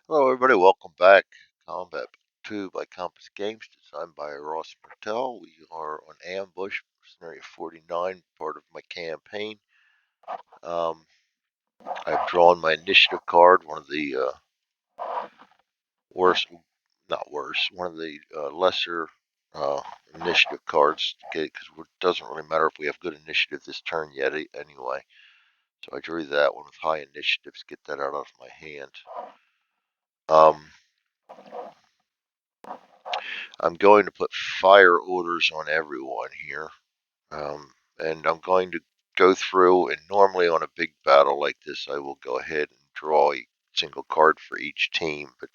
Hello, everybody. Welcome back. Combat 2 by Compass Games, designed by Ross Martel. We are on Ambush, Scenario 49, part of my campaign. I've drawn my initiative card, one of the worst, not worse, one of the lesser uh, initiative cards, because it doesn't really matter if we have good initiative this turn yet, anyway. So I drew that one with high initiatives, get that out of my hand. I'm going to put fire orders on everyone here. And I'm going to go through, and normally on a big battle like this, I will go ahead and draw a single card for each team, but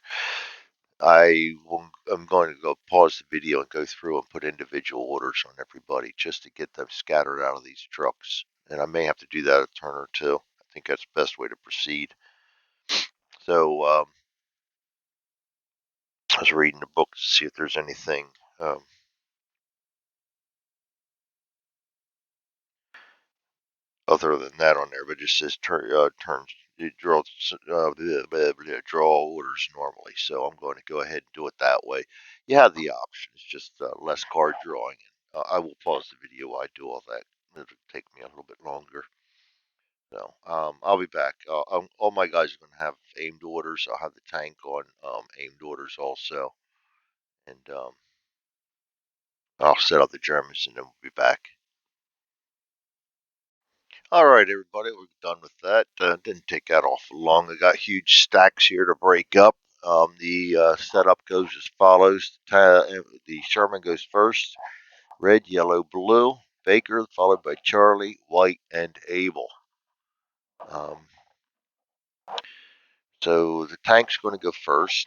I'm going to go pause the video and go through and put individual orders on everybody just to get them scattered out of these trucks. And I may have to do that a turn or two. I think that's the best way to proceed. So I was reading the book to see if there's anything other than that on there, but it just says turns draw draw orders normally. So I'm going to go ahead and do it that way. You have the option. It's just less card drawing. I will pause the video while I do all that. It'll take me a little bit longer. So I'll be back. All my guys are going to have aimed orders. I'll have the tank on aimed orders also, and I'll set up the Germans, and then we'll be back. All right, everybody, we're done with that. Didn't take that awful long. I got huge stacks here to break up. The setup goes as follows. The Sherman goes first. Red, yellow, blue. Baker, followed by Charlie, White, and Abel. Um, so the tank's going to go first.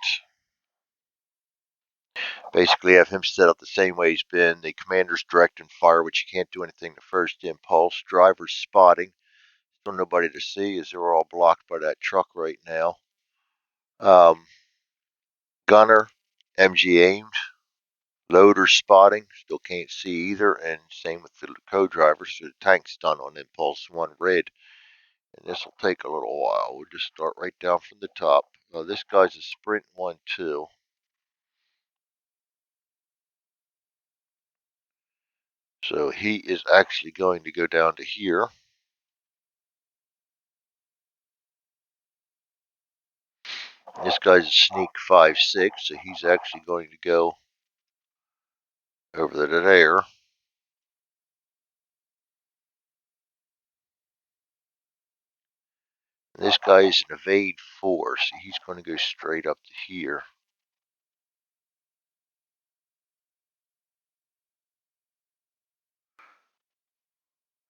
Basically, have him set up the same way he's been. The commander's direct and fire, which you can't do anything the first impulse. Driver's spotting. Still nobody to see as they're all blocked by that truck right now. Gunner, MG aimed. Loader spotting, still can't see either, and same with the co-driver, so the tank's done on impulse 1 red. And this will take a little while. We'll just start right down from the top. This guy's a sprint 1-2. So he is actually going to go down to here. This guy's a sneak 5-6, so he's actually going to go over to there. And this guy is an evade 4, so he's going to go straight up to here.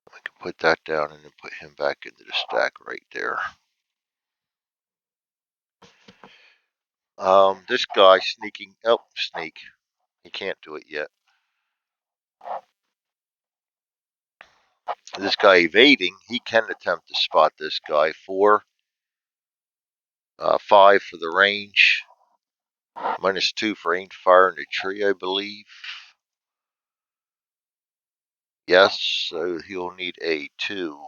I can put that down and then put him back into the stack right there. This guy sneaking. Oh, sneak. He can't do it yet. This guy evading. He can attempt to spot this guy. 4, 5 for the range. -2 for aimed fire in the tree, I believe. Yes, so he'll need a 2.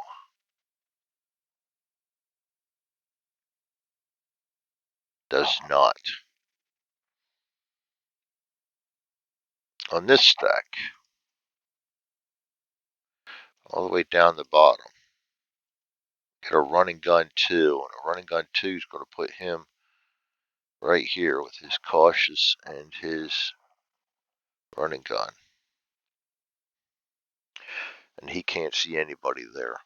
Does not. On this stack, all the way down the bottom, get a running gun 2. And a running gun 2 is going to put him right here with his cautious and his running gun. And he can't see anybody there.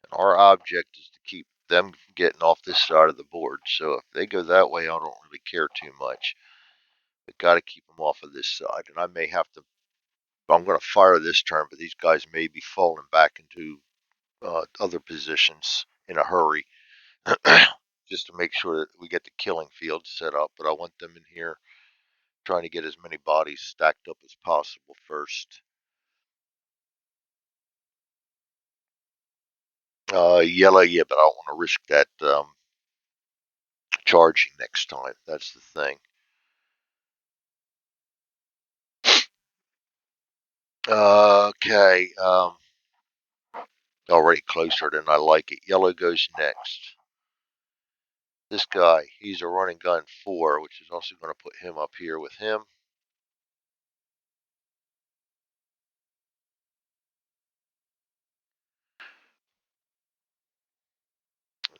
And our object is to keep them from getting off this side of the board. So if they go that way, I don't really care too much. But got to keep them off of this side. And I may have to, I'm going to fire this turn, but these guys may be falling back into other positions in a hurry. Just to make sure that we get the killing field set up. But I want them in here trying to get as many bodies stacked up as possible first. Yellow, yeah, but I don't want to risk that charging next time. That's the thing. Okay. Already closer than I like it. Yellow goes next. This guy, he's a running gun 4, which is also going to put him up here with him.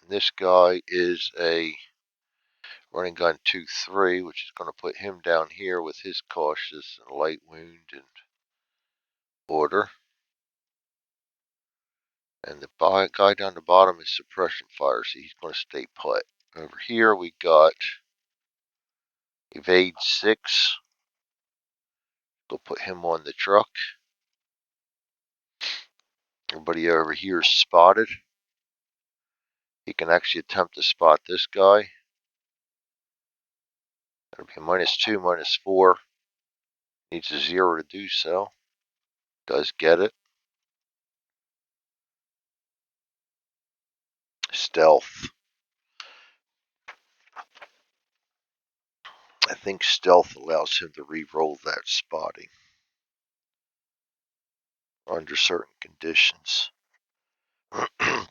This guy is a running gun 2-3, which is going to put him down here with his cautious and light wound and order. And the guy down the bottom is suppression fire, so he's going to stay put. Over here we got evade 6. We'll put him on the truck. Everybody over here is spotted. He can actually attempt to spot this guy. That'll be a -2, -4. Needs a 0 to do so. Does get it. Stealth. I think stealth allows him to re-roll that spotting under certain conditions. I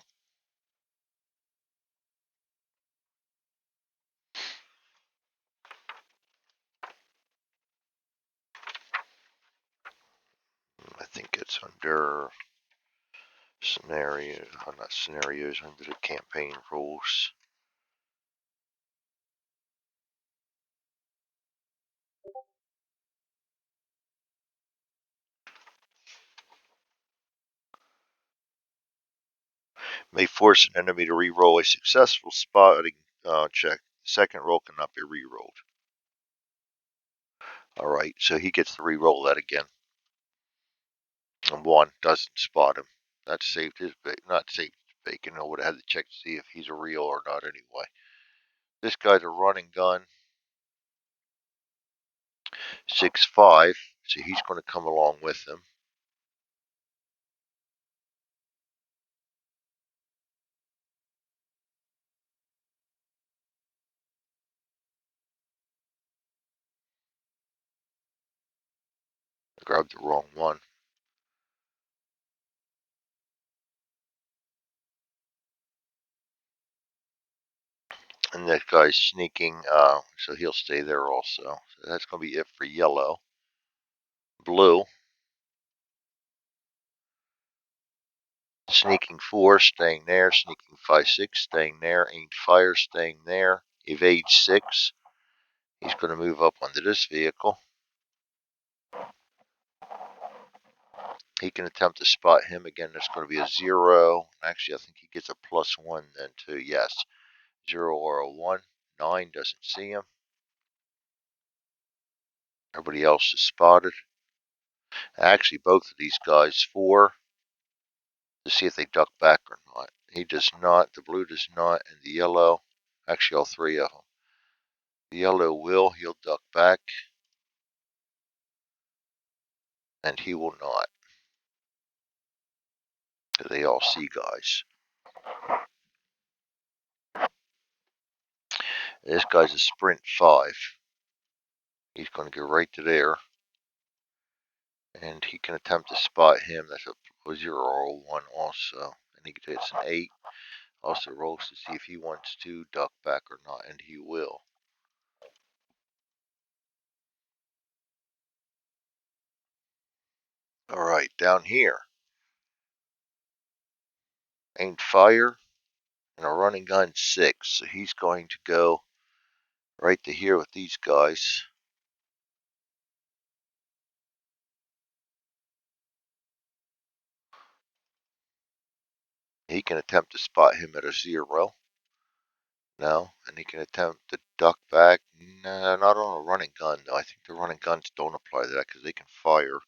think it's under scenarios, not scenarios, under the campaign rules. May force an enemy to re-roll a successful spotting check. The second roll cannot be re-rolled. Alright, so he gets to re-roll that again. And 1 doesn't spot him. That saved his not saved his bacon. I would have had to check to see if he's a real or not anyway. This guy's a running gun 6-5, so he's going to come along with him. I grabbed the wrong one. And that guy's sneaking, so he'll stay there also. So that's going to be it for yellow. Blue. Sneaking 4, staying there. Sneaking 5-6, staying there. Aimed fire, staying there. Evade 6. He's going to move up onto this vehicle. He can attempt to spot him again. That's going to be a 0. Actually, I think he gets a +1 then too. Yes, 0 or a 1. 9 doesn't see him. Everybody else is spotted. Actually, both of these guys 4 to see if they duck back or not. He does not. The blue does not, and the yellow. Actually, all 3 of them. The yellow will. He'll duck back, and he will not. They all see guys. This guy's a sprint 5. He's going to go right to there. And he can attempt to spot him. That's a 0 or a 1 also. And he gets an 8. Also rolls to see if he wants to duck back or not, and he will. Alright, down here. Aimed fire and a running gun 6. So he's going to go right to here with these guys. He can attempt to spot him at a 0. No, and he can attempt to duck back. No, not on a running gun, though. I think the running guns don't apply to that because they can fire.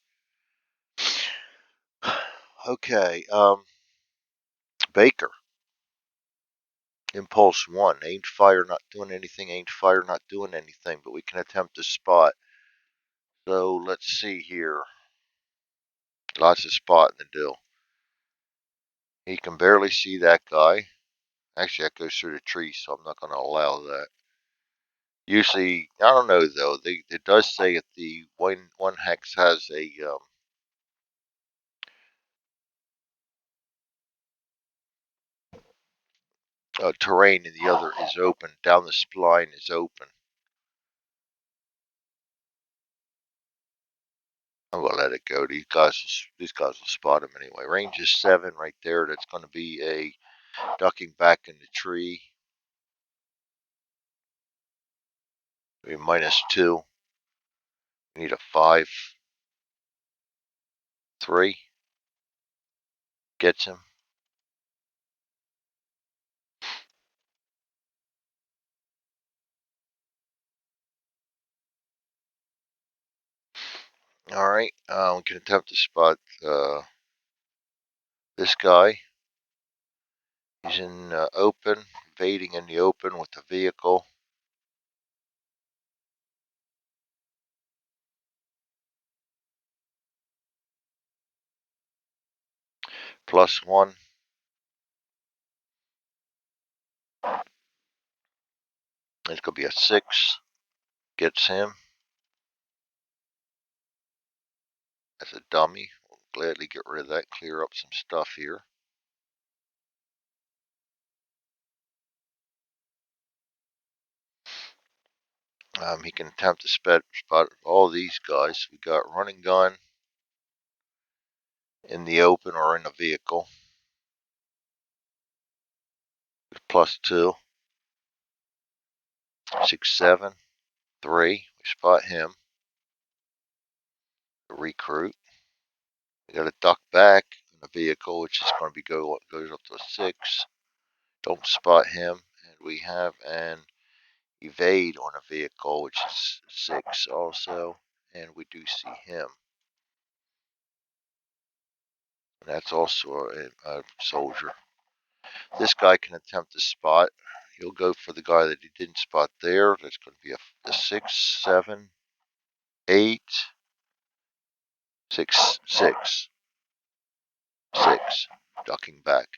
Okay, Baker. Impulse 1. Aimed fire, not doing anything. Aimed fire, not doing anything. But we can attempt to spot. So let's see here. Lots of spotting to do. He can barely see that guy. Actually, that goes through the tree, so I'm not going to allow that. Usually, I don't know though. It does say if the one hex has a terrain, and the other is open. Down the spline is open. I'm gonna let it go. These guys will spot him anyway. Range is 7 right there. That's going to be a ducking back in the tree. Maybe -2. We need a 5. 3 gets him. All right. We can attempt to spot this guy. He's in open, evading in the open with the vehicle. +1. It's going to be a 6. Gets him. That's a dummy. We'll gladly get rid of that. Clear up some stuff here. He can attempt to spot all these guys. We got running gun in the open or in a vehicle. +2. 6, 7, 3. We spot him. Recruit. We got a duck back in a vehicle, which is going to be goes up to a 6. Don't spot him. And we have an evade on a vehicle, which is 6 also. And we do see him. And that's also a soldier. This guy can attempt to spot. He'll go for the guy that he didn't spot there. That's going to be a 6, 7, 8, 6, 6, 6. Ducking back.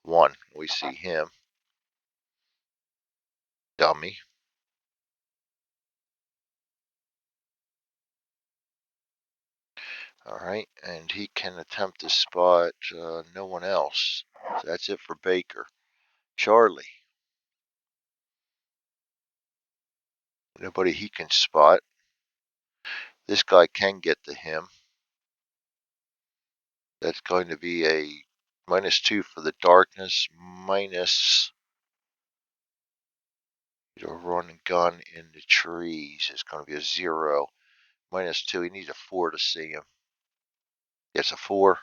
1. We see him. Dummy. All right, and he can attempt to spot no one else. So that's it for Baker. Charlie. Nobody he can spot. This guy can get to him. That's going to be a -2 for the darkness, minus run and gun in the trees. It's going to be a 0. -2. He needs a 4 to see him. It's a 4.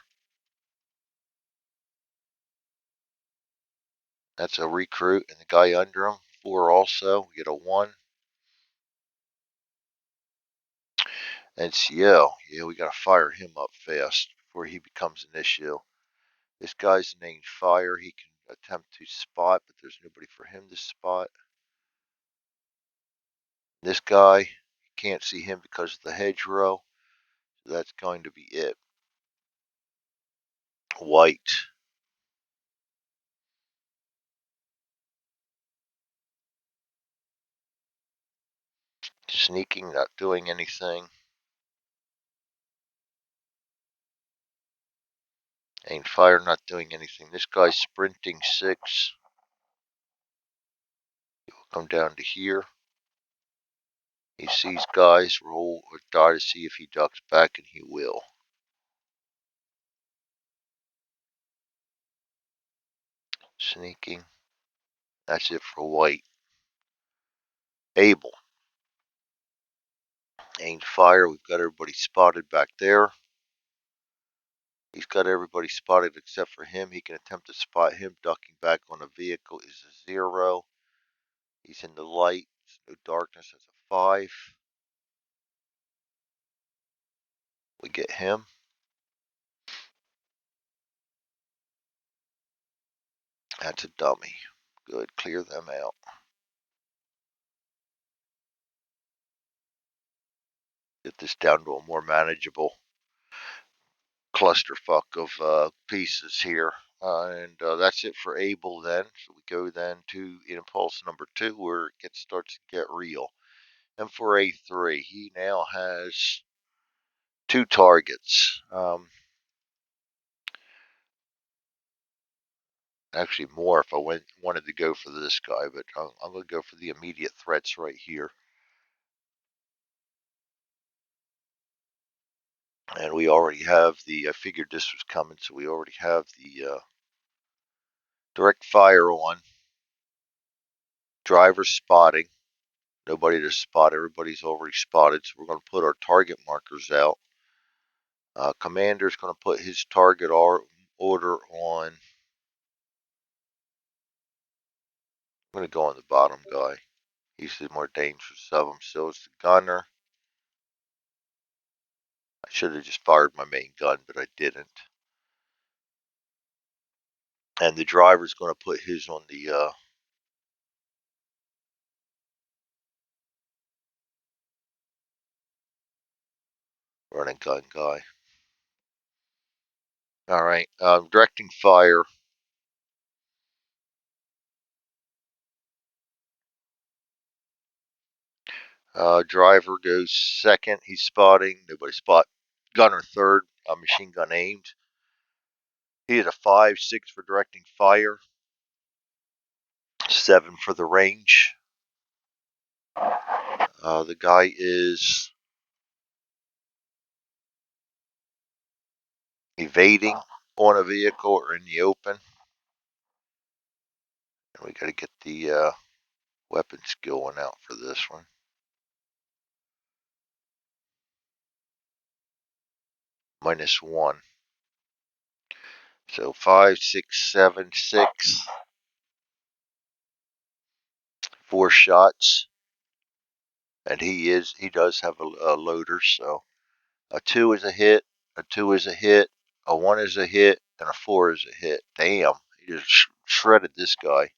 That's a recruit, and the guy under him, 4 also. We get a 1. NCO. Yeah, we got to fire him up fast before he becomes an issue. This guy's named Fire. He can attempt to spot, but there's nobody for him to spot. This guy, you can't see him because of the hedgerow. So that's going to be it. White. Sneaking, not doing anything. Ain't Fire, not doing anything. This guy's sprinting 6. He will come down to here. He sees guys, roll or die to see if he ducks back, and he will. Sneaking. That's it for White. Able. Ain't Fire. We've got everybody spotted back there. He's got everybody spotted except for him. He can attempt to spot him. Ducking back on a vehicle is a 0. He's in the light. No darkness. That's a 5. We get him. That's a dummy. Good. Clear them out. Get this down to a more manageable clusterfuck of pieces here. And that's it for Able then. So we go then to impulse number 2, where it starts to get real. And for A3, he now has 2 targets. Actually, more if I wanted to go for this guy, but I'm going to go for the immediate threats right here. And we already have I figured this was coming, so we already have the direct fire on. Driver spotting. Nobody to spot. Everybody's already spotted, so we're going to put our target markers out. Commander's going to put his target order on. I'm going to go on the bottom guy. He's the more dangerous of them. So is the gunner. I should have just fired my main gun, but I didn't. And the driver's going to put his on the running gun guy. All right, directing fire. Driver goes second. He's spotting. Nobody spot. Gunner third. Machine gun aimed. He had a 5.6 for directing fire. 7 for the range. The guy is evading on a vehicle or in the open. And we got to get the weapon skill one out for this one. -1. So 5, 6, 7, 6. 4 shots. And he does have a loader, so a 2 is a hit, a 2 is a hit, a 1 is a hit, and a 4 is a hit. Damn, he just shredded this guy.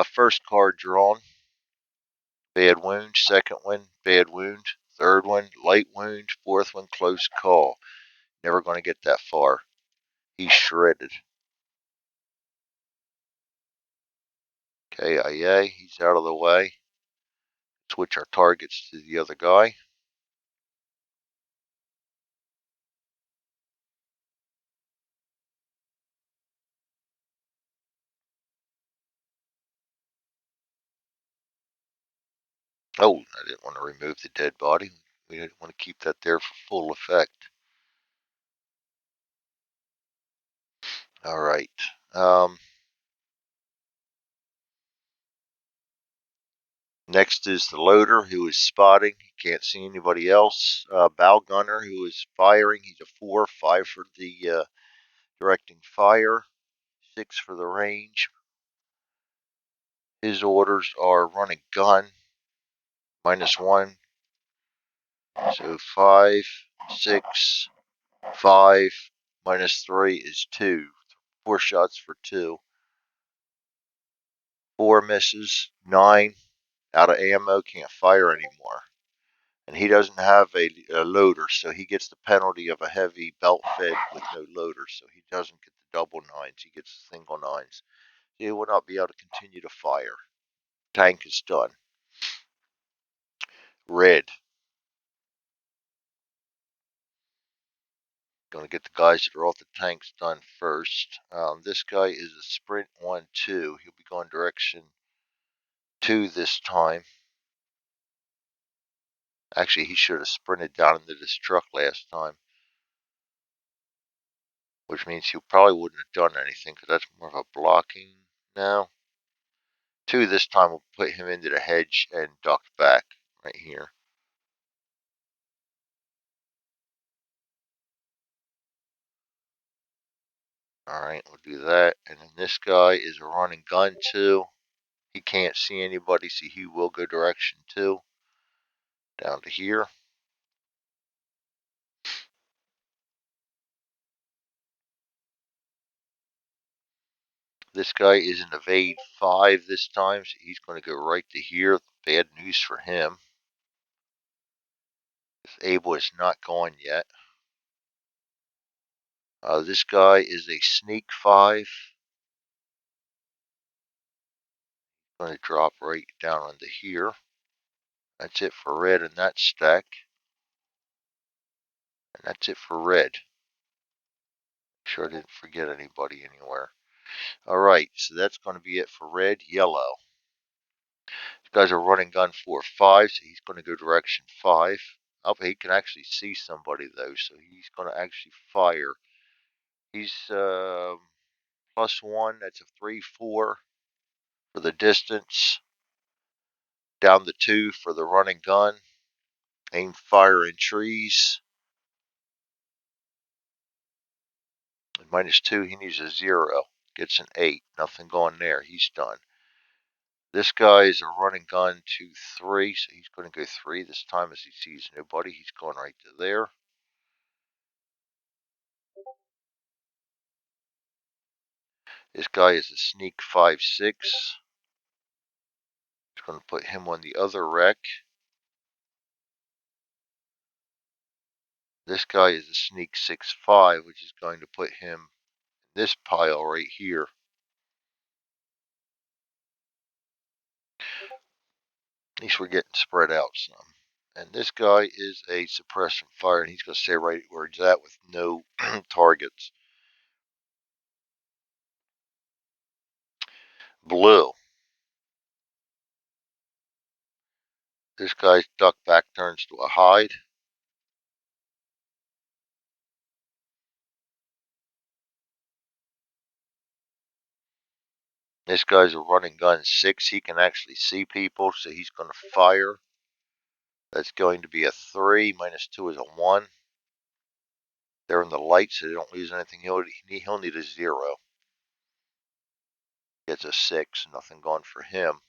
First card drawn. Bad wound. Second one, bad wound. Third one, light wound. Fourth one, close call. Never going to get that far. He's shredded. KIA, he's out of the way. Switch our targets to the other guy. Oh, I didn't want to remove the dead body. We didn't want to keep that there for full effect. All right. Next is the loader, who is spotting. He can't see anybody else. Bow gunner, who is firing. He's a 4, 5 for the directing fire, 6 for the range. His orders are run a gun, -1. So 5, 6, 5, -3 is 2. 4 shots for 2. 4 misses. 9 out of ammo, can't fire anymore. And he doesn't have a loader, so he gets the penalty of a heavy belt fed with no loader, so he doesn't get the double 9s, he gets single 9s. He will not be able to continue to fire. Tank is done. Red. Going to get the guys that are off the tanks done first. This guy is a sprint 1-2. He'll be going direction 2 this time. Actually, he should have sprinted down into this truck last time, which means he probably wouldn't have done anything because that's more of a blocking now. 2 this time will put him into the hedge and duck back right here. Alright, we'll do that. And then this guy is a running gun 2. He can't see anybody, so he will go direction 2. Down to here. This guy is an evade 5 this time, so he's going to go right to here. Bad news for him. Abel is not gone yet. This guy is a sneak 5. Going to drop right down onto here. That's it for red in that stack. And that's it for red. Sure I didn't forget anybody anywhere. Alright, so that's going to be it for red. Yellow. These guys are running gun 4-5, so he's going to go direction 5. Oh, he can actually see somebody though, so he's going to actually fire. He's +1, that's a 3-4 for the distance. Down the 2 for the running gun. Aim fire in trees. And -2, he needs a 0. Gets an 8. Nothing going there. He's done. This guy is a running gun 2-3, so he's going to go 3 this time as he sees nobody. He's going right to there. This guy is a sneak 5-6. It's going to put him on the other wreck. This guy is a sneak 6-5, which is going to put him in this pile right here. At least we're getting spread out some. And this guy is a suppression fire, and he's going to stay right where he's at with no targets. Blue. This guy's duck back turns to a hide. This guy's a running gun 6. He can actually see people, so he's going to fire. That's going to be a 3. -2 is a 1. They're in the light, so they don't lose anything. He'll need a 0. Gets a 6. Nothing gone for him.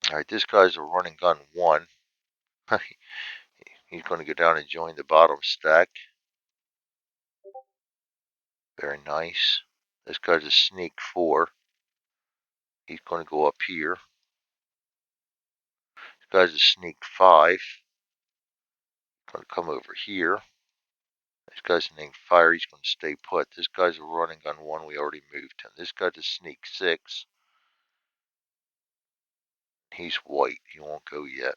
Alright, this guy's a running gun 1. He's going to go down and join the bottom stack. Very nice. This guy's a sneak 4. He's going to go up here. This guy's a sneak 5. Going to come over here. This guy's an aim fire. He's going to stay put. This guy's a running gun 1. We already moved him. This guy's a sneak 6. He's white. He won't go yet.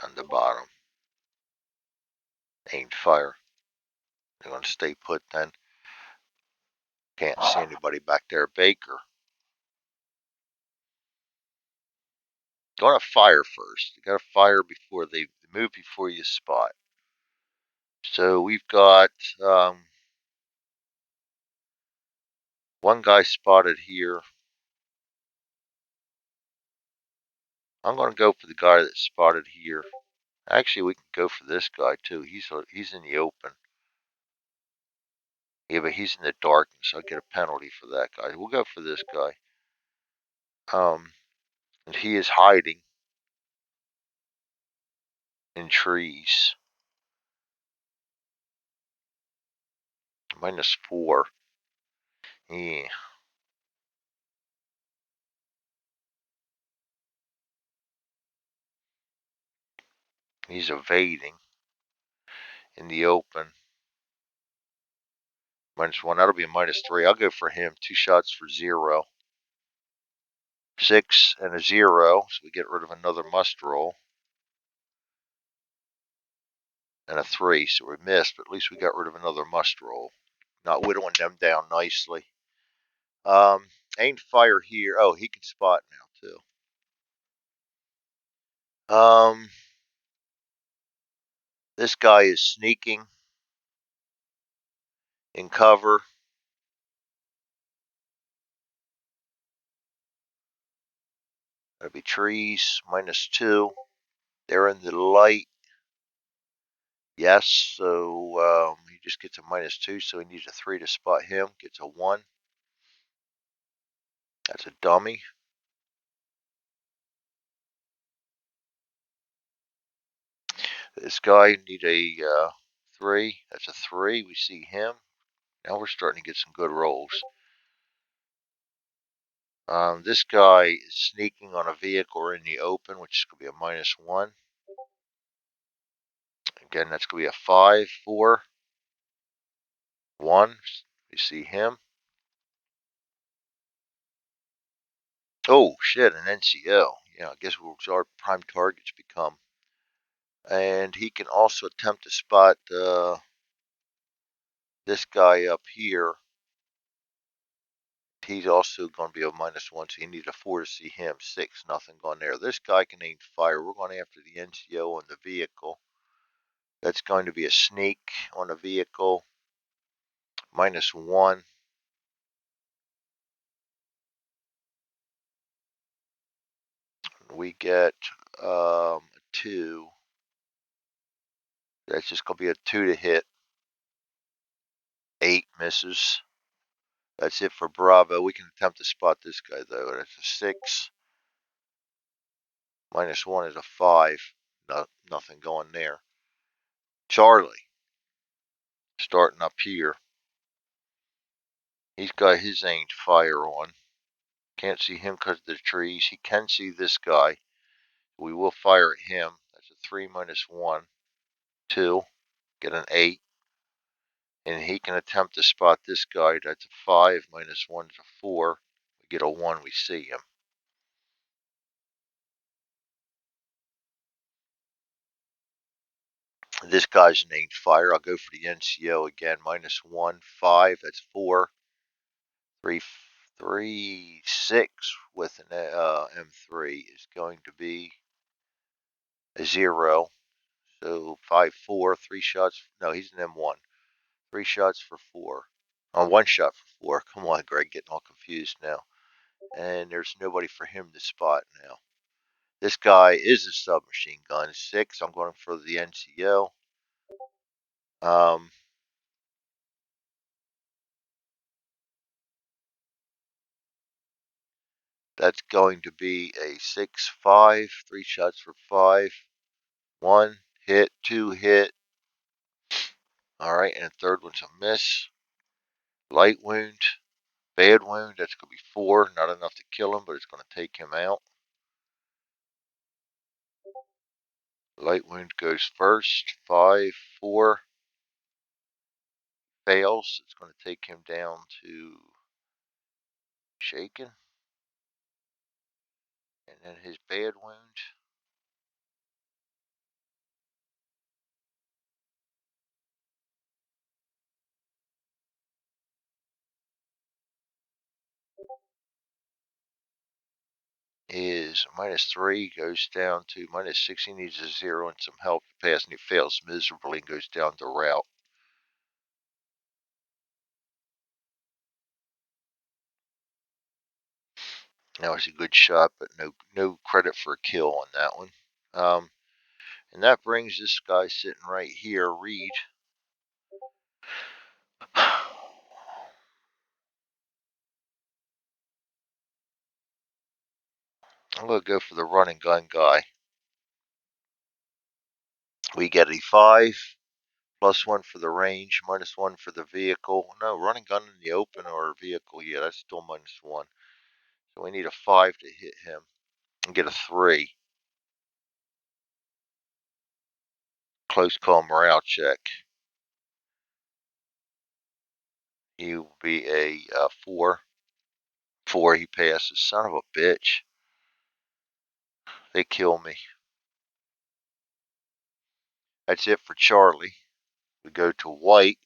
Down the bottom. Aimed fire. They're going to stay put then. Can't see anybody back there. Baker. Going to fire first. You got to fire before they move before you spot. So we've got one guy spotted here. I'm going to go for the guy that spotted here. Actually, we can go for this guy too. He's in the open. Yeah, but he's in the darkness, so I get a penalty for that guy. We'll go for this guy. And he is hiding in trees. -4. Yeah. He's evading in the open. -1. That'll be a -3. I'll go for him. 2 shots for 0. 6 and a 0, so we get rid of another must roll. And a 3, so we missed, but at least we got rid of another must roll. Not whittling them down nicely. Aim fire here. Oh, he can spot now too. This guy is sneaking in cover. That'll be trees. -2. They're in the light. Yes, so he just gets a -2, so he needs a 3 to spot him. Gets a 1. That's a dummy. This guy need a 3. That's a 3. We see him. Now we're starting to get some good rolls. This guy is sneaking on a vehicle or in the open, which is going to be a -1. Again, that's going to be a 5, 4, 1. We see him. Oh, shit, an NCO. Yeah, I guess our prime targets become. And he can also attempt to spot this guy up here. He's also going to be a -1, so you need a 4 to see him. 6, nothing going there. This guy can aim fire. We're going after the NCO on the vehicle. That's going to be a sneak on a vehicle. -1. We get a 2. That's just going to be a 2 to hit. 8 misses. That's it for Bravo. We can attempt to spot this guy, though. That's a 6. -1 is a 5. No, nothing going there. Charlie, starting up here. He's got his aimed fire on. Can't see him because of the trees. He can see this guy. We will fire at him. That's a 3 -1. 2. Get an 8. And he can attempt to spot this guy. That's a 5 -1 is a 4. We get a 1. We see him. This guy's an aimed fire. I'll go for the NCO again. -1, 5. That's 4. 3, 3, 6 with an M3 is going to be a 0. So 5, 4, 3 shots. No, he's an M1. 3 shots for 4. Oh, 1 shot for 4. Come on, Greg, getting all confused now. And there's nobody for him to spot now. This guy is a submachine gun. 6. I'm going for the NCO. That's going to be a 6, 5. 3 shots for 5. 1 hit, 2 hit. All right, and the third one's a miss. Light wound, bad wound. That's going to be 4. Not enough to kill him, but it's going to take him out. Light wound goes first. 5, 4. Fails. It's going to take him down to shaken. And then his bad wound. Is -3, goes down to -6. He needs a 0 and some help to pass, and he fails miserably and goes down the route. That was a good shot, but no credit for a kill on that one. And that brings this guy sitting right here, Reed. I'm going to go for the running gun guy. We get a 5, +1 for the range, -1 for the vehicle. No, running gun in the open or vehicle, yeah, that's still -1. So we need a 5 to hit him and get a 3. Close call morale check. He will be a 4. 4, he passes. Son of a bitch. They kill me. That's it for Charlie. We go to White.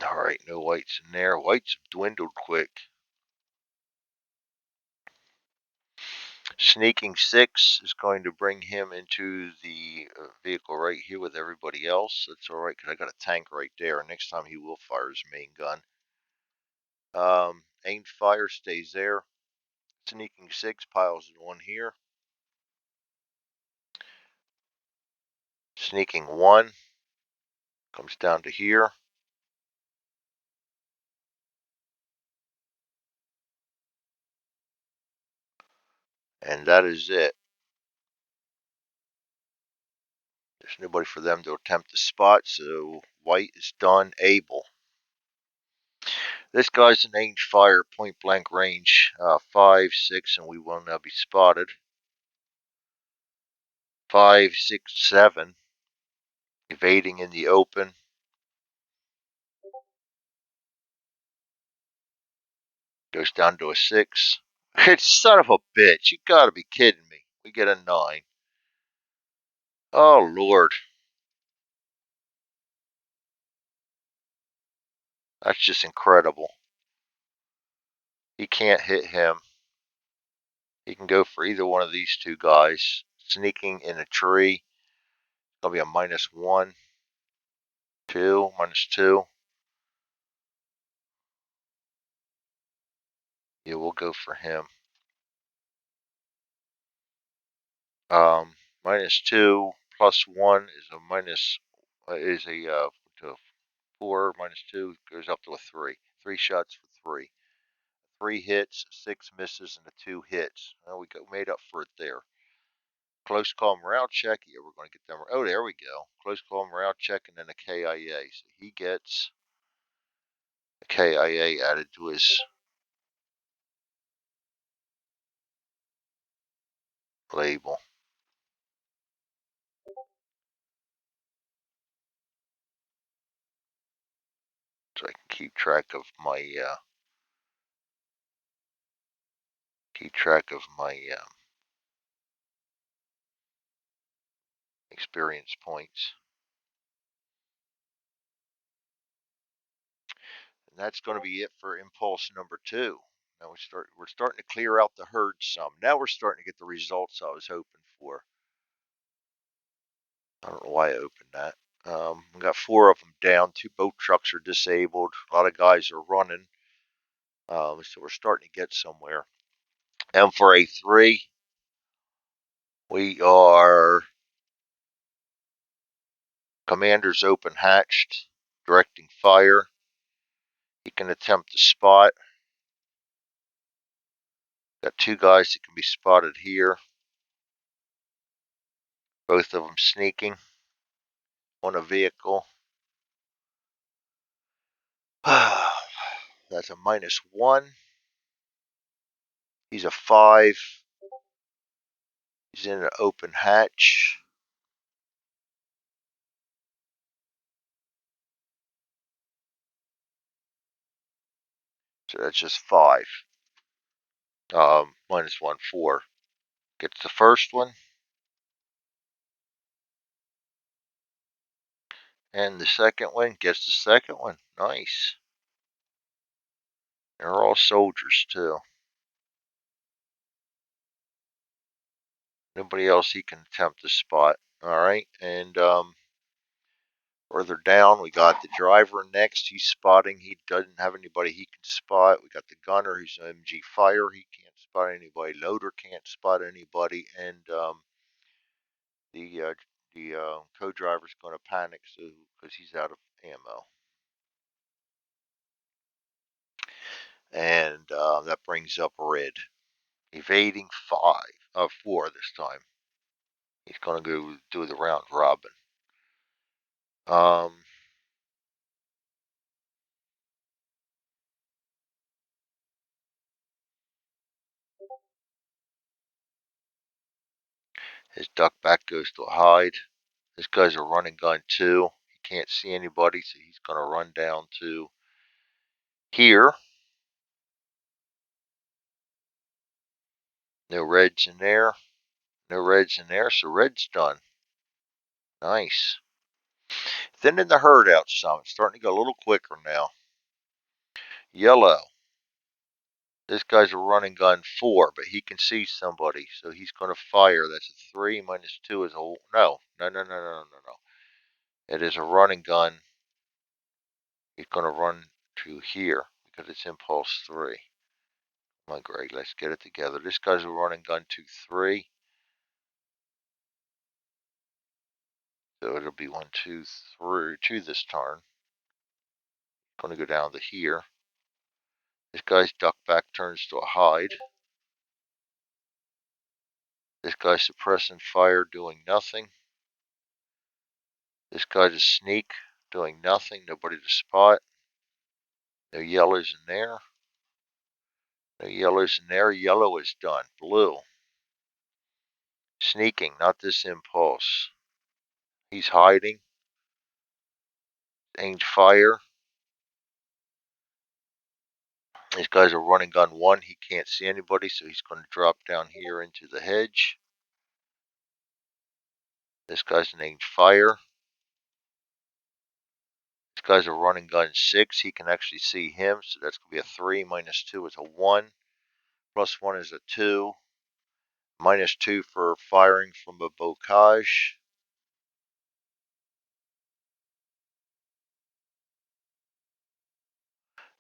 All right, no Whites in there. Whites dwindled quick. Sneaking 6 is going to bring him into the vehicle right here with everybody else. That's all right because I got a tank right there. Next time he will fire his main gun. Aimed fire stays there. Sneaking 6 piles in one here. Sneaking 1 Comes down to here. And that is it. There's nobody for them to attempt the spot, so white is done able. This guy's an range fire, point blank range, 5, 6, and we will now be spotted. 5, 6, 7, evading in the open. Goes down to a 6. Son of a bitch, you gotta be kidding me. We get a 9. Oh, Lord. That's just incredible. He can't hit him. He can go for either one of these two guys. Sneaking in a tree. That'll be a -1, 2, -2. Yeah, we'll go for him. -2 plus 1 is a minus, is a to 4, -2 goes up to a 3. 3 shots for 3. 3 hits, 6 misses, and a 2 hits. Well, we made up for it there. Close call morale check. Yeah, we're going to get them. Oh, there we go. Close call morale check and then a KIA. So he gets a KIA added to his label. So I can keep track of my experience points. And that's going to be it for impulse number 2. Now we're starting to clear out the herd some. Now we're starting to get the results I was hoping for. I don't know why I opened that. We got 4 of them down. 2 boat trucks are disabled. A lot of guys are running. So we're starting to get somewhere. And for a 3, we are commander's open hatched, directing fire. He can attempt to spot. Got 2 guys that can be spotted here. Both of them sneaking on a vehicle. That's a -1. He's a 5. He's in an open hatch. So that's just 5. -1, 4. Gets the first one. And the second one gets the second one. Nice. They're all soldiers, too. Nobody else he can attempt to spot. Alright, and further down, we got the driver next. He's spotting. He doesn't have anybody he can spot. We got the gunner who's an MG fire. He can't spot anybody. Loader can't spot anybody. And the co-driver's going to panic because he's out of ammo. And that brings up red. Evading 4 this time. He's going to go do the round robin. His duck back goes to a hide. This guy's a running gun too. He can't see anybody, so he's going to run down to here. No reds in there. No reds in there, so red's done. Nice. Thinning the herd out some. It's starting to go a little quicker now. Yellow. This guy's a running gun 4, but he can see somebody, so he's going to fire. That's a 3 -2 is a no. No. It is a running gun. He's going to run to here because it's impulse 3. Come on, Greg, let's get it together. This guy's a running gun 2, 3. So it'll be 1, 2, 3, 2 this turn. Going to go down to here. This guy's duck back turns to a hide. This guy's suppressing fire, doing nothing. This guy's a sneak, doing nothing. Nobody to spot. No yellows in there. No yellows in there. Yellow is done. Blue. Sneaking, not this impulse. He's hiding. Aimed fire. This guy's a running gun 1. He can't see anybody, so he's going to drop down here into the hedge. This guy's an aimed fire. This guy's a running gun 6. He can actually see him, so that's going to be a 3. Minus 2 is a 1. Plus 1 is a 2. Minus 2 for firing from a bocage.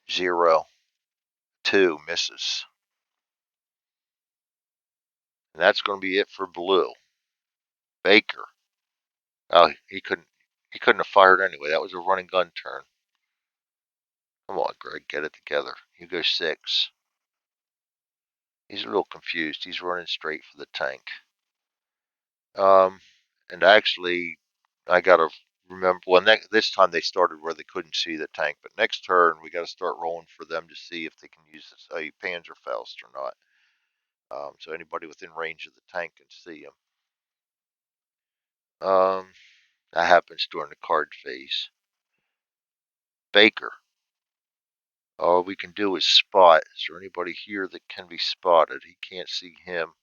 Zero. 2 misses. And that's going to be it for blue. Baker. Oh, he couldn't have fired anyway. That was a running gun turn. Come on, Greg, get it together. You go 6. He's a little confused. He's running straight for the tank. And actually, I gotta remember. Well, this time they started where they couldn't see the tank, but next turn we got to start rolling for them to see if they can use a Panzerfaust or not. So anybody within range of the tank can see him. That happens during the card phase. Baker. All we can do is spot. Is there anybody here that can be spotted? He can't see him.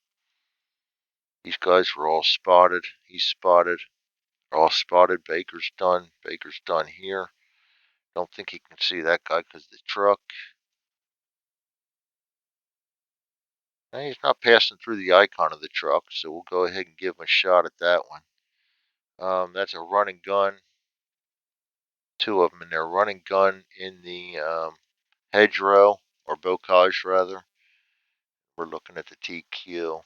These guys were all spotted. He's spotted. All spotted. Baker's done. Baker's done here. Don't think he can see that guy because of the truck. And he's not passing through the icon of the truck, so we'll go ahead and give him a shot at that one. That's a running gun. 2 of them in there. Running gun in the hedgerow, or bocage rather. We're looking at the TQ.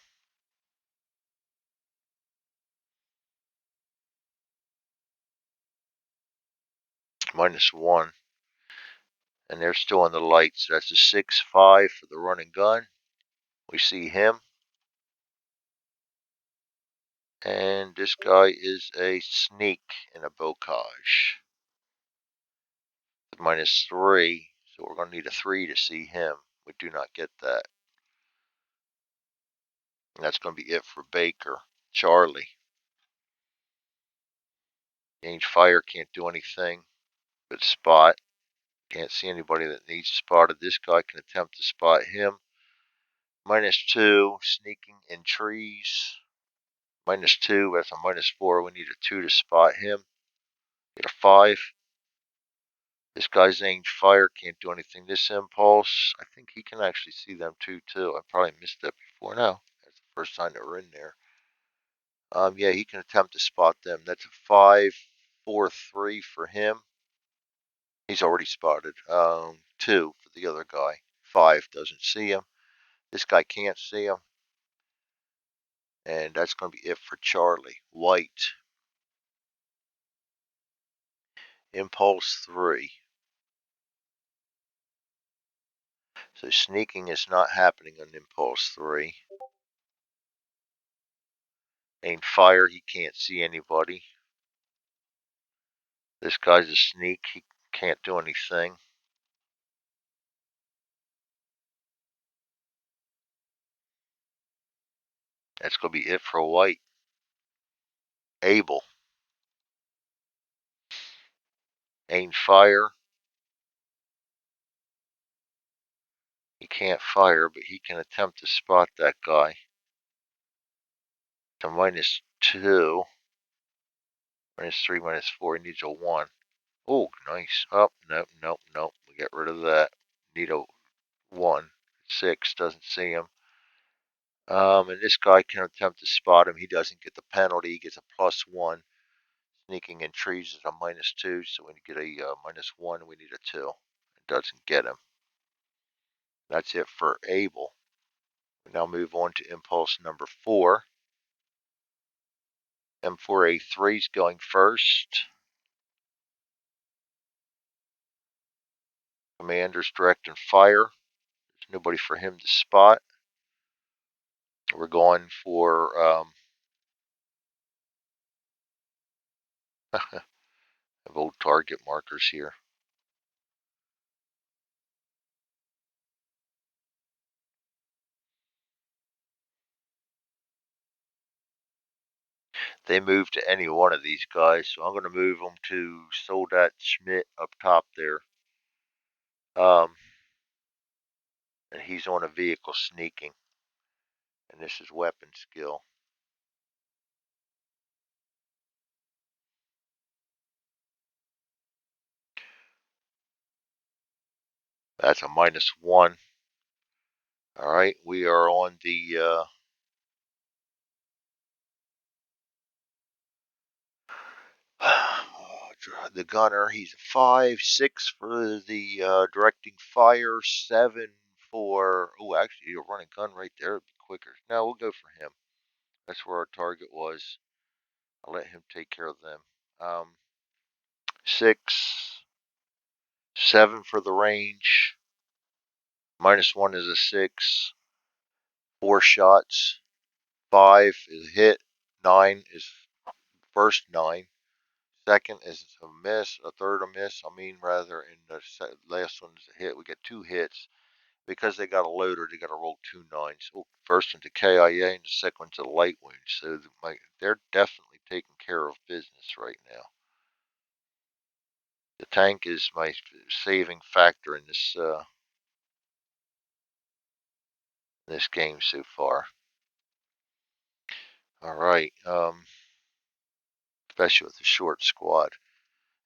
Minus 1. And they're still in the lights. So that's a 6-5 for the running gun. We see him. And this guy is a sneak in a bocage. Minus 3. So we're going to need a 3 to see him. We do not get that. And that's going to be it for Baker. Charlie. Range fire, can't do anything. But spot. Can't see anybody that needs spotted. This guy can attempt to spot him. Minus 2. Sneaking in trees. Minus 2. That's a minus 4. We need a 2 to spot him. Get a 5. This guy's aimed fire, can't do anything. This impulse, I think he can actually see them too. I probably missed that before. No, that's the first time they were in there. Yeah, he can attempt to spot them. That's a 5, 4, 3 for him. He's already spotted. 2 for the other guy. 5 doesn't see him. This guy can't see him. And that's going to be it for Charlie. White. Impulse 3. So sneaking is not happening on Impulse 3. Aimed fire, he can't see anybody. This guy's a sneak, he can't do anything. That's going to be it for White. Able. Aimed fire. He can't fire, but he can attempt to spot that guy. To minus 2. Minus 3, minus 4. He needs a 1. Oh, nice. Oh, nope, nope, nope. We get rid of that. Need a 1. 6. Doesn't see him. And this guy can attempt to spot him. He doesn't get the penalty. He gets a plus 1. Sneaking in trees is a minus 2. So when you get a minus 1, we need a 2. It doesn't get him. That's it for Able. We now move on to impulse number 4. M4A3 is going first. Commander's directing fire. There's nobody for him to spot. We're going for have old target markers here. They move to any one of these guys, so I'm going to move them to Soldat Schmidt up top there. And he's on a vehicle sneaking, and this is weapon skill. That's a -1. All right, we are on the gunner. He's a 5-6 for the directing fire, 7 for. Oh, actually, you're running gun right there. It'd be quicker. No, we'll go for him. That's where our target was. I'll let him take care of them. 6, 7 for the range. -1 is a 6. 4 shots. 5 is a hit. 9 is first 9. Second is a miss. A third a miss. I mean, rather, and the last one is a hit. We get 2 hits. Because they got a loader, they got to roll 2 9s. Oh, first one's a KIA and the second one's a light wound. So they're definitely taking care of business right now. The tank is my saving factor in this game so far. All right, especially with the short squad.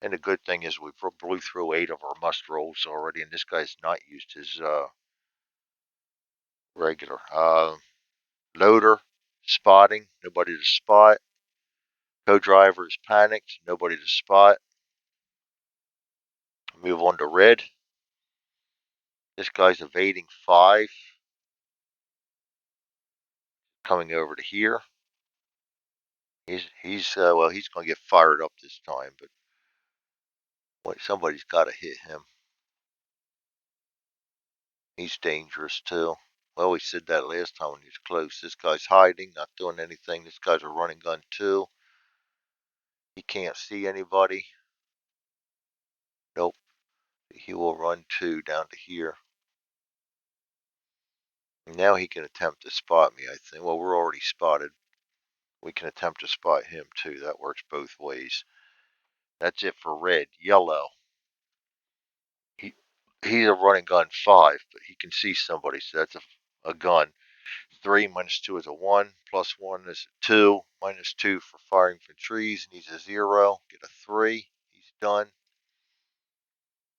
And the good thing is we blew through 8 of our must rolls already, and this guy's not used his regular loader spotting. Nobody to spot. Co-driver is panicked. Nobody to spot. Move on to red. This guy's evading 5. Coming over to here. He's well, he's going to get fired up this time, but wait, somebody's got to hit him. He's dangerous too. Well, we said that last time when he was close. This guy's hiding, not doing anything. This guy's a running gun too. He can't see anybody. Nope. He will run 2 down to here. Now he can attempt to spot me, I think. Well, we're already spotted. We can attempt to spot him too. That works both ways. That's it for red. Yellow. He he's a running gun 5, but he can see somebody, so that's a gun. 3 -2 is a 1, +1 is a 2, -2 for firing from trees, needs a 0, get a 3, he's done.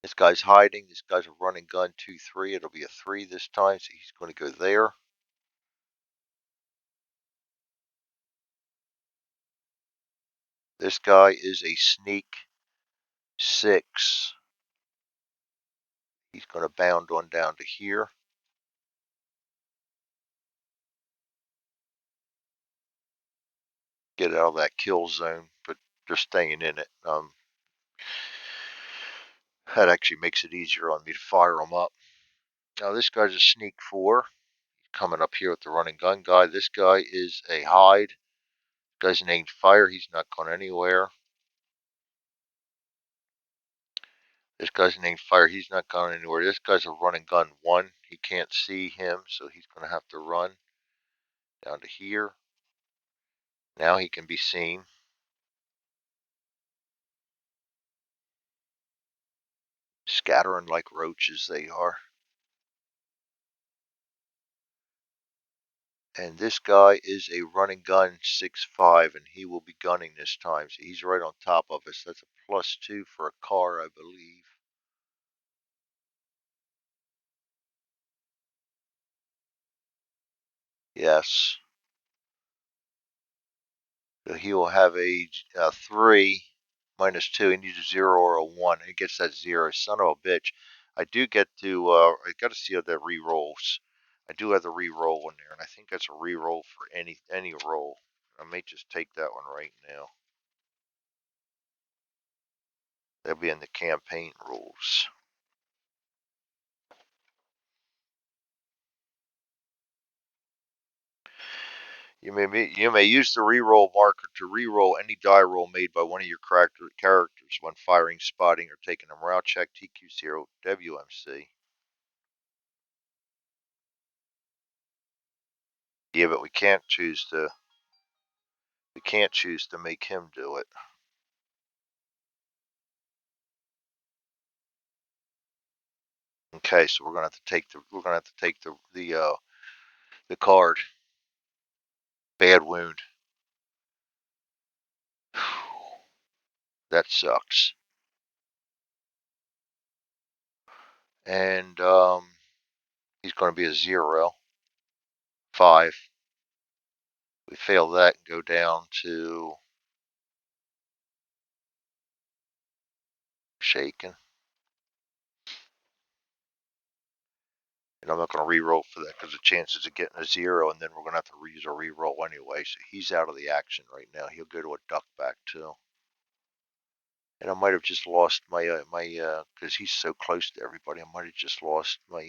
This guy's hiding, this guy's a running gun 2-3, it'll be a 3 this time, so he's going to go there. This guy is a sneak 6. He's going to bound on down to here. Get out of that kill zone, but they're staying in it. That actually makes it easier on me to fire them up. Now this guy's a sneak 4. Coming up here with the running gun guy. This guy is a hide. Guy's named Fire. He's not going anywhere. This guy's named Fire. He's not going anywhere. This guy's a running gun 1. He can't see him, so he's going to have to run down to here. Now he can be seen. Scattering like roaches they are. And this guy is a running gun 6-5, and he will be gunning this time. So he's right on top of us. That's a +2 for a car, I believe. Yes. So he will have a 3 -2. He needs a 0 or a 1. He gets that 0. Son of a bitch. I do get to, I got to see the re-rolls. I do have the re-roll in there, and I think that's a re-roll for any roll. I may just take that one right now. That'll be in the campaign rules. You may use the reroll marker to reroll any die roll made by one of your characters when firing, spotting, or taking a morale check. TQ0 WMC. Yeah, but we can't choose to make him do it. Okay, so we're gonna have to take the card. Bad wound. That sucks. And he's going to be a 0. 5. We fail that and go down to shaken. And I'm not going to re-roll for that because the chances of getting a 0, and then we're going to have to use a re-roll anyway. So he's out of the action right now. He'll go to a duck back too. And I might have just lost my because he's so close to everybody. I might have just lost my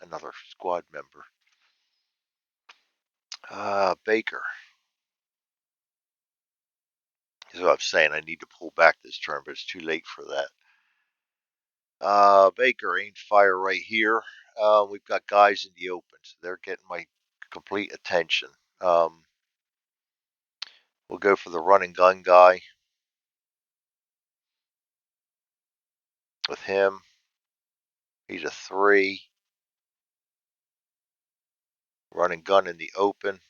another squad member. Baker. That's what I'm saying. I need to pull back this turn, but it's too late for that. Baker aimed fire right here. We've got guys in the open, so they're getting my complete attention. We'll go for the run and gun guy with him. He's a 3. Run and gun in the open.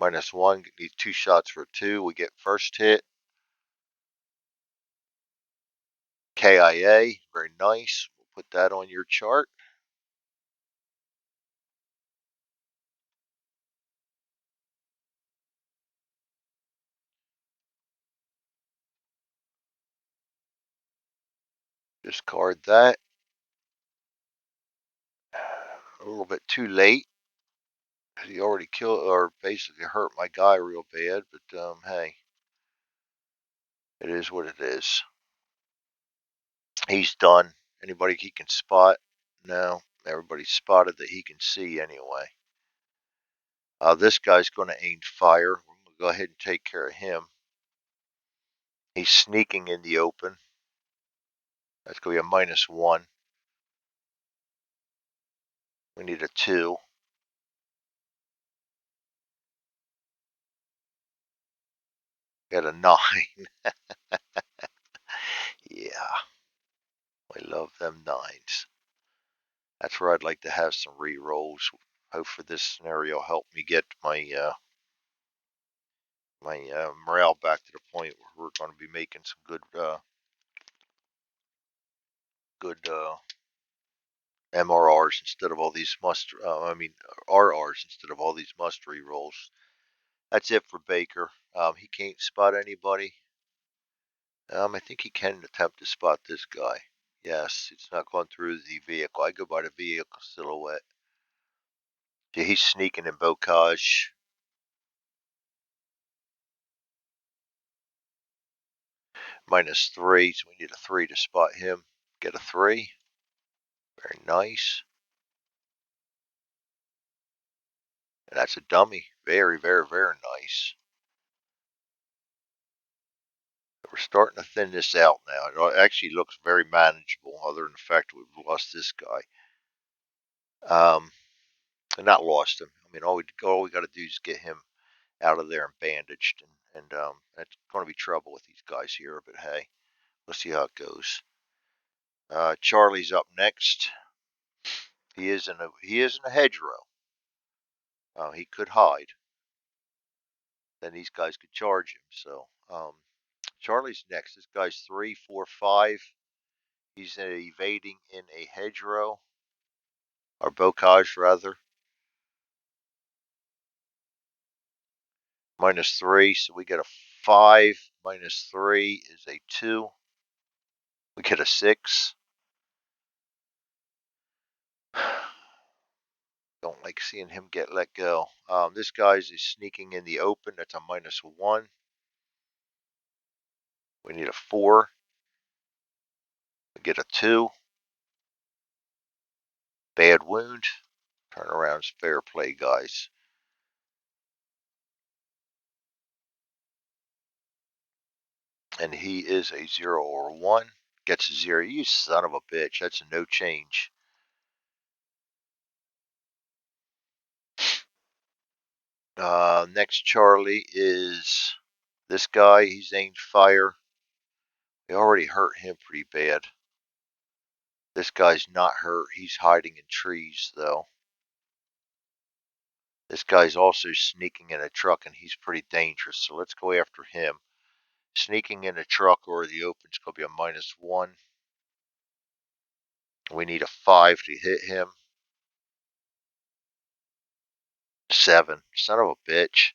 -1. Needs 2 shots for 2. We get first hit. KIA. Very nice. We'll put that on your chart. Discard that. A little bit too late. He already killed or basically hurt my guy real bad, but hey, it is what it is. He's done. Anybody he can spot? No. Everybody's spotted that he can see anyway. This guy's going to aim fire. We're going to go ahead and take care of him. He's sneaking in the open. That's going to be a -1. We need a 2. Got a 9. Yeah, I love them 9s. That's where I'd like to have some re-rolls. Hope for this scenario help me get my morale back to the point where we're going to be making some good MRRs instead of all these RRs instead of all these must re-rolls. That's it for Baker. He can't spot anybody. I think he can attempt to spot this guy. Yes, it's not going through the vehicle. I go by the vehicle silhouette. Yeah, he's sneaking in Bocage. -3, so we need a 3 to spot him. Get a 3. Very nice. And that's a dummy. Very, very, very nice. We're starting to thin this out now. It actually looks very manageable, other than the fact that we've lost this guy. And not lost him. I mean, all we got to do is get him out of there and bandaged, and that's going to be trouble with these guys here. But hey, let's see how it goes. Charlie's up next. He is in a hedgerow. He could hide. Then these guys could charge him. So Charlie's next. This guy's 3, 4, 5. He's evading in a hedgerow, or bocage rather. -3, so we get a 5. -3 is a 2. We get a 6. Don't like seeing him get let go. This guy's is sneaking in the open. That's a -1. We need a 4. We get a 2. Bad wound. Turnaround's fair play, guys. And he is a 0 or 1. Gets a 0. You son of a bitch. That's a no change. Next Charlie is this guy. He's aimed fire. We already hurt him pretty bad. This guy's not hurt. He's hiding in trees, though. This guy's also sneaking in a truck, and he's pretty dangerous, so let's go after him. Sneaking in a truck or the open's going to be a -1. We need a 5 to hit him. 7. Son of a bitch.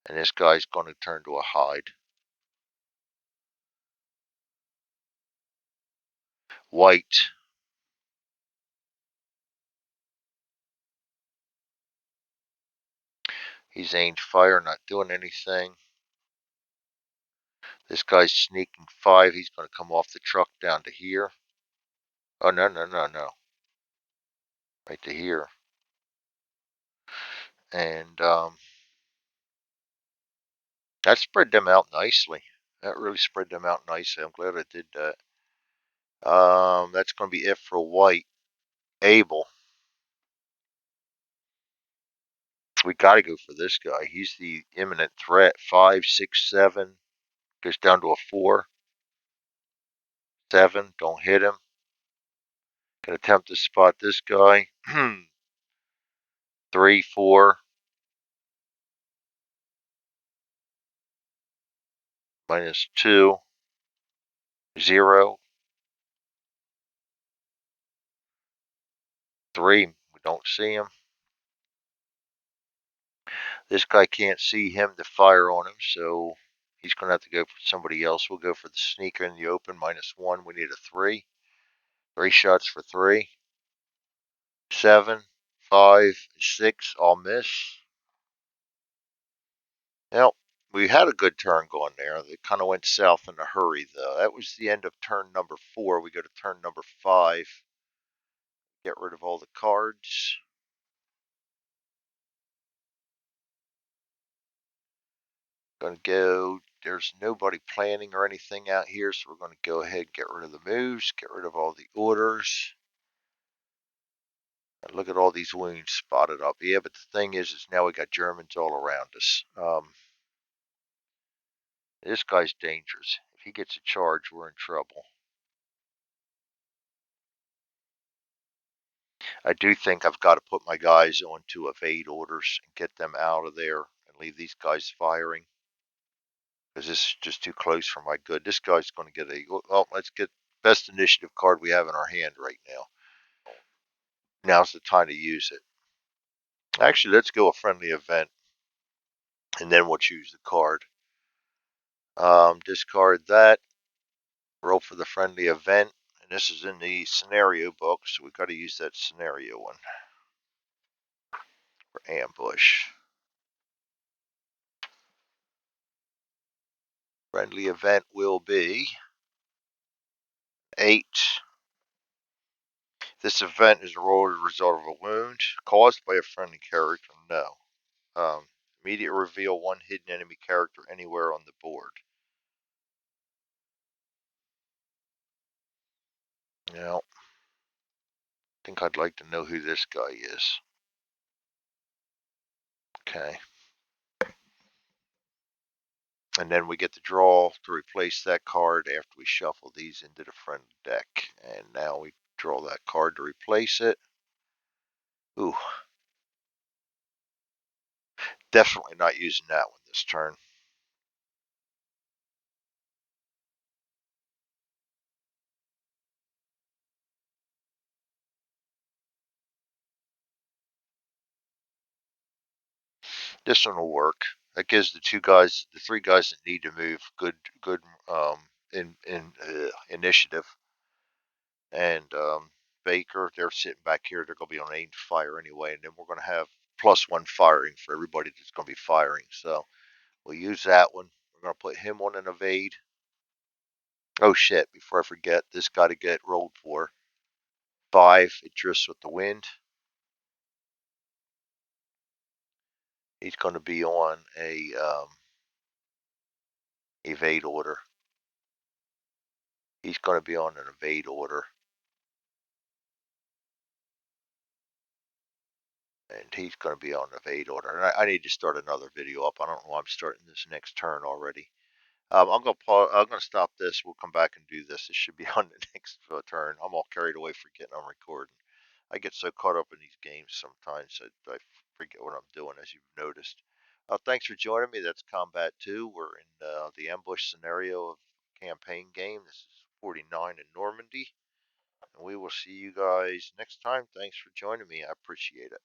And this guy's going to turn to a hide. White. He's aimed fire, not doing anything. This guy's sneaking 5. He's going to come off the truck down to here. Oh, no, no, no, no. Right to here. And that spread them out nicely. That really spread them out nicely. I'm glad I did that. That's going to be it for white. Abel. We got to go for this guy. He's the imminent threat. 5, 6, 7. Goes down to a 4. 7. Don't hit him. Can attempt to spot this guy. 3, 4. -2. 0. 3. We don't see him. This guy can't see him to fire on him, so he's going to have to go for somebody else. We'll go for the sneaker in the open. -1. We need a 3. 3 shots for 3. 7, 5, 6. All miss. Well, we had a good turn going there. It kind of went south in a hurry, though. That was the end of turn number 4. We go to turn number 5. Get rid of all the cards. Going to go, there's nobody planning or anything out here, so we're going to go ahead and get rid of the moves, get rid of all the orders. And look at all these wounds spotted up. Yeah, but the thing is now we got Germans all around us. This guy's dangerous. If he gets a charge, we're in trouble. I do think I've got to put my guys on to evade orders and get them out of there and leave these guys firing. Because this is just too close for my good. This guy's going to get a, well, let's get best initiative card we have in our hand right now. Now's the time to use it. Actually, let's go a friendly event, and then we'll choose the card. Discard that. Roll for the friendly event. And this is in the scenario book, so we've got to use that scenario one for ambush. Friendly event will be 8. This event is rolled as a result of a wound caused by a friendly character. No. Immediate reveal 1 hidden enemy character anywhere on the board. Now, I think I'd like to know who this guy is. Okay. And then we get the draw to replace that card after we shuffle these into the front deck. And now we draw that card to replace it. Ooh. Definitely not using that one this turn. This one will work. That gives the 3 guys that need to move good initiative. And Baker. They're sitting back here. They're going to be on aim fire anyway. And then we're going to have +1 firing for everybody that's going to be firing. So we'll use that one. We're going to put him on an evade. Oh shit, before I forget, this got to get rolled for. 5, it drifts with the wind. He's going to be on a evade order. He's going to be on an evade order. And he's going to be on an evade order. And I need to start another video up. I don't know why I'm starting this next turn already. I'm gonna pause. I'm gonna stop this. We'll come back and do this. It should be on the next turn. I'm all carried away forgetting I'm recording. I get so caught up in these games sometimes that I forget what I'm doing, as you've noticed. Thanks for joining me. That's Combat 2. We're in the ambush scenario of campaign game. This is 49 in Normandy. And we will see you guys next time. Thanks for joining me. I appreciate it.